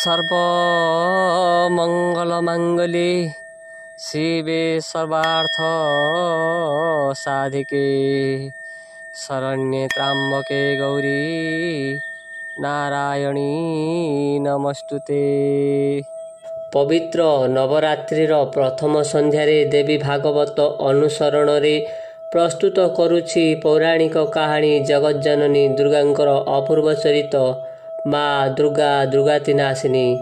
सर्वमङ्गलमाङ्गल्ये शिवे सर्वार्थ साधिके शरण्ये त्र्यम्बके गौरी नारायणी नमस्तुते। पवित्र नवरात्रिर प्रथम संध्यारे देवी भागवत अनुसरण रे प्रस्तुत करुछि पौराणिक कहानी जगज्जननी दुर्गांकर अपूर्व चरित माँ दुर्गा दुर्गातिनाशिनी।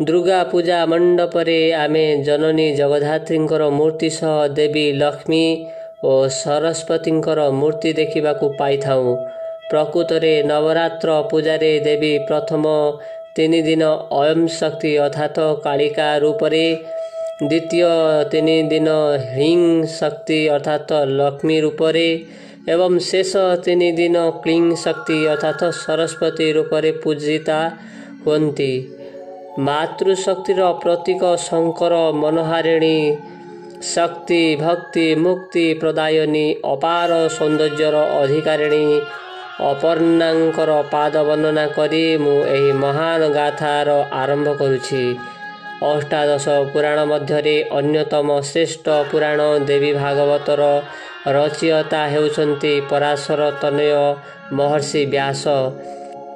दुर्गा पूजा मंडपरे आमे जननी जगधात्रींकर मूर्ति सह देवी लक्ष्मी और सरस्वतींकर मूर्ति देखिबाकू पाइथाउ। प्रकृतरे नवरात्र पूजारे देवी प्रथम 3 दिन अयम शक्ति अर्थात कालिका रूपरे, द्वितीय 3 दिन ह्रीं शक्ति अर्थात लक्ष्मी रूपरे एवं शेष 3 दिन क्लीं शक्ति अर्थात सरस्वती रूपरे पूजिता हुअन्ति। मातृशक्तिर प्रतीक शंकर मनोहारिणी शक्ति भक्ति मुक्ति प्रदायिनी अपार सौंदर्यर अधिकारिणी अपर्णांकर पाद वर्णना करी मु एही महान गाथार आरंभ करुछि। अष्टादश पुराण मध्यरे अन्यतम श्रेष्ठ पुराण देवी भागवतर रचयिता हेउछन्ति पराशर तनय महर्षि व्यास।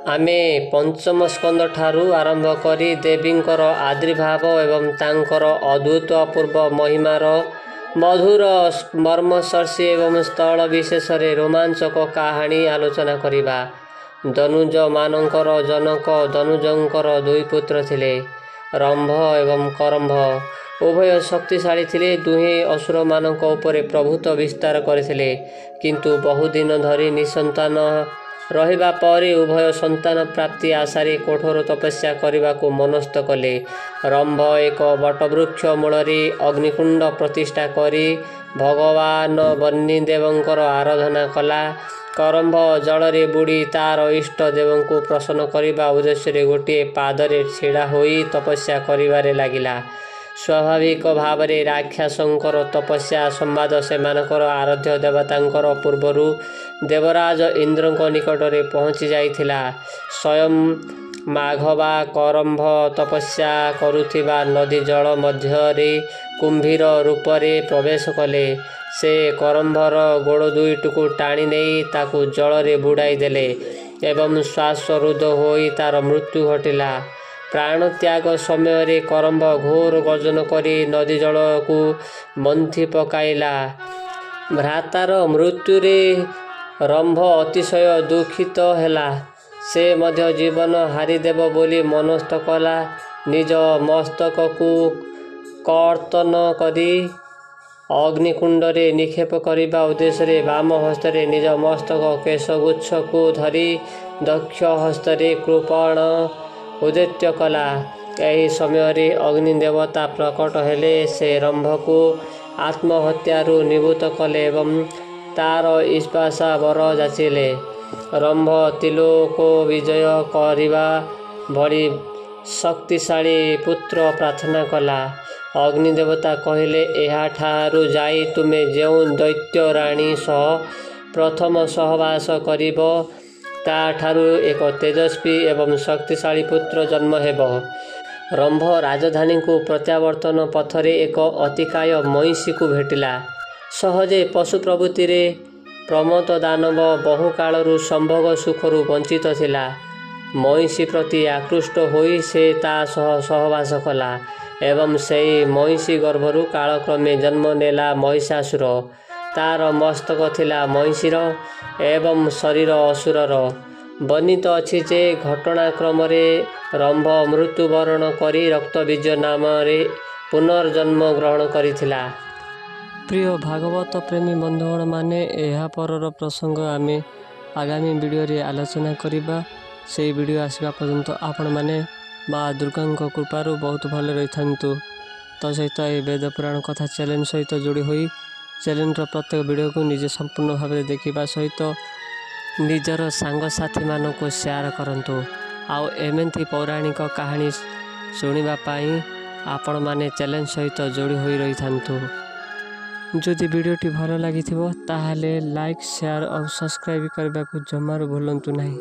आमे पंचम स्कंद ठारू आरंभ करी देवींकर आविर्भाव एवं तांकर अद्भुतपूर्व महिमार मधुर मर्मस्पर्शी एवं स्थल विशेष रे रोमांचक कहानी आलोचना करिबा। दनुज मानकर जनक दनुजंकर 2 पुत्र थिले, रंभ एवं करंभ। उभय शक्तिशाली थिले, दुहे असुर मानक उपरे प्रभुत्व विस्तार करथिले, किंतु बहुदिन धरी निसंतान रहिबा परे उभय संतान प्राप्ति आशारे कठोर तपस्या करबाकू मनस्थ कले। रंभ एक बटवृक्ष मूलरे अग्निकुंड प्रतिष्ठा करी भगवान बन्नीदेवंकर आराधना कला। करंभ जलरे बुड़ी तार इष्ट देवंकू प्रसन्न करिबा उद्देश्य गोटे पादरे छिड़ा होई तपस्या करिबारे लागिला। स्वाभाविक भावरे राक्षसंकर तपस्या संवाद सेमानकर आराध्य देवतांकर पूर्वरु देवराज इंद्रଙ୍କ निकटरे पहुंची जाइथिला। स्वयं माघवा करंभ तपस्या करुथिबा नदी जल मध्यरे कुंभीर रूपरे प्रवेश कले। से करंभर गोड़ 2टुकु टाणी नहीं ताकू जलरे बुड़ाई देले एवं श्वासरुद्ध होई तार मृत्यु घटिला। प्राण त्याग समय रे करंभ घोर गर्जन करी नदी जल को मंथी पकाइला। भ्रातार मृत्यु रे रंभ अतिशय दुखित हेला। से मध्य जीवन हारिदेव बोली मनस्थ कला। निज मस्तक को कर्तन करी अग्निकुंडरे निक्षेप करिबा उद्देश्य वाम हस्तरे निज मस्तक केशगुच्छ को धरी दक्ष हस्तरे कृपण उद्यत्य कला। यही समय अग्नि देवता प्रकट हेले। से रंभ को आत्महत्यारु निवृत्त कले एवं तार ईश्वासा वर जाचिले। रंभ तिलोको विजय करिबा भली शक्तिशाली पुत्र प्रार्थना कला। अग्नि देवता कहिले एहा ठारू जाई तुमे जेउ दैत्य राणी सह प्रथम सहवास करिब ता ठारू एक तेजस्वी एवं शक्तिशाली पुत्र जन्म हेब। रंभ राजधानी को प्रत्यावर्तन पथरे एक अतिकाय महिषी को भेटिला। सहजे पशु प्रवृत्ति रे प्रमत दानव बहु कालरू संभोग सुखरू वंचित थिला। महिषी प्रति आकृष्ट होई से ता सह सहवास कला एवं सेई महिषी गर्भरू कालक्रमे जन्म नेला महिषासुर। तार मस्तक थिला महिषीर एवं शरीर असुरर। वर्णित अछि जे घटनाक्रम रंभ मृत्युवरण करी रक्तबीज नाम रे पुनर्जन्म ग्रहण करिथिला। प्रिय भागवत प्रेमी बंधुगण माने एहा परर प्रसंग आमे आगामी वीडियो रे आलोचना करिबा। से वीडियो आसीबा पर्यंत आपण माने माँ दुर्गांक कृपारू बहुत भल रही थांतु। तो सहित ए वेद पुराण कथा चैनल सहित जोड़ी होई चैनल प्रत्येक वीडियो को निजे संपूर्ण भाव देखा सहित निजर सांगसाथी मानक शेयर करंतु। आउ एमती पौराणिक कहानी शुणा आपण माने चैनल सहित जोड़ी होई रही थांतु। जदि वीडियोटी भल लगी ताहले लाइक शेयर और सब्सक्राइब करने को जमार भूलंतु नहीं।